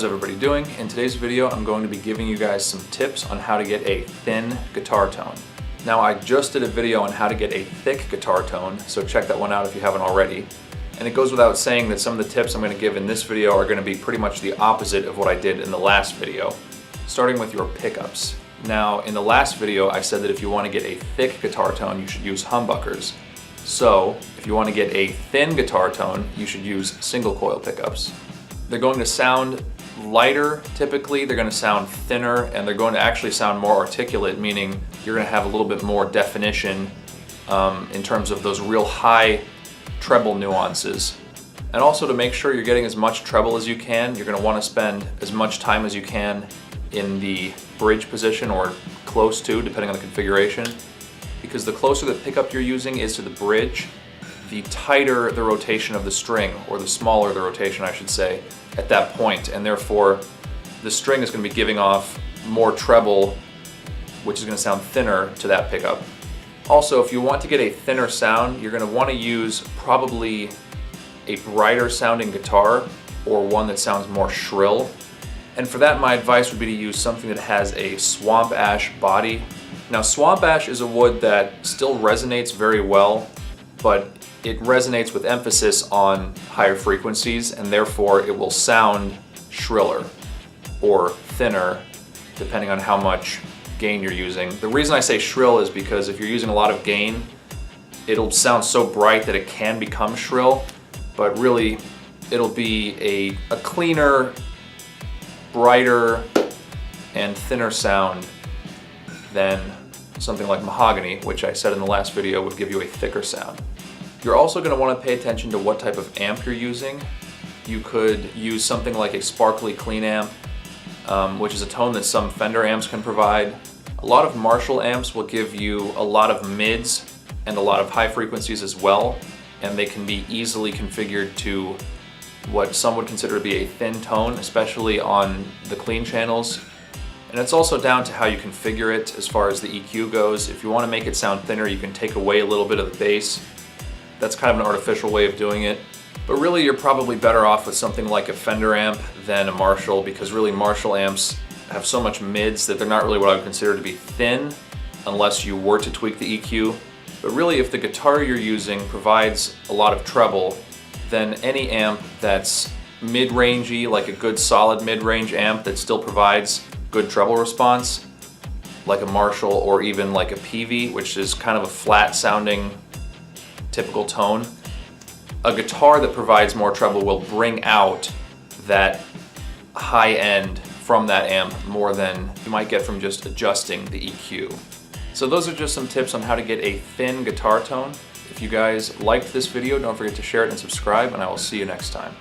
How's everybody doing? In today's video, I'm going to be giving you guys some tips on how to get a thin guitar tone. Now, I just did a video on how to get a thick guitar tone, so check that one out if you haven't already. And it goes without saying that some of the tips I'm going to give in this video are going to be pretty much the opposite of what I did in the last video, starting with your pickups. Now, in the last video, I said that if you want to get a thick guitar tone, you should use humbuckers. So, if you want to get a thin guitar tone, you should use single coil pickups. They're going to sound lighter typically, they're going to sound thinner, and they're going to actually sound more articulate, meaning you're going to have a little bit more definition in terms of those real high treble nuances. And also, to make sure you're getting as much treble as you can, you're going to want to spend as much time as you can in the bridge position, or close to, depending on the configuration. Because the closer the pickup you're using is to the bridge, the tighter the rotation of the string, or the smaller the rotation, I should say, at that point, and therefore the string is going to be giving off more treble, which is going to sound thinner to that pickup. Also, if you want to get a thinner sound, you're going to want to use probably a brighter sounding guitar, or one that sounds more shrill. And for that, my advice would be to use something that has a swamp ash body. Now, swamp ash is a wood that still resonates very well, but it resonates with emphasis on higher frequencies, and therefore it will sound shriller or thinner depending on how much gain you're using. The reason I say shrill is because if you're using a lot of gain, it'll sound so bright that it can become shrill, but really it'll be a cleaner, brighter, and thinner sound than something like mahogany, which I said in the last video would give you a thicker sound. You're also going to want to pay attention to what type of amp you're using. You could use something like a sparkly clean amp, which is a tone that some Fender amps can provide. A lot of Marshall amps will give you a lot of mids and a lot of high frequencies as well, and they can be easily configured to what some would consider to be a thin tone, especially on the clean channels. And it's also down to how you configure it as far as the EQ goes. If you want to make it sound thinner, you can take away a little bit of the bass. That's kind of an artificial way of doing it. But really, you're probably better off with something like a Fender amp than a Marshall, because really Marshall amps have so much mids that they're not really what I would consider to be thin unless you were to tweak the EQ. But really, if the guitar you're using provides a lot of treble, then any amp that's mid-rangey, like a good solid mid-range amp that still provides good treble response, like a Marshall or even like a Peavey, which is kind of a flat sounding typical tone, a guitar that provides more treble will bring out that high end from that amp more than you might get from just adjusting the EQ. So those are just some tips on how to get a thin guitar tone. If you guys liked this video, don't forget to share it and subscribe, and I will see you next time.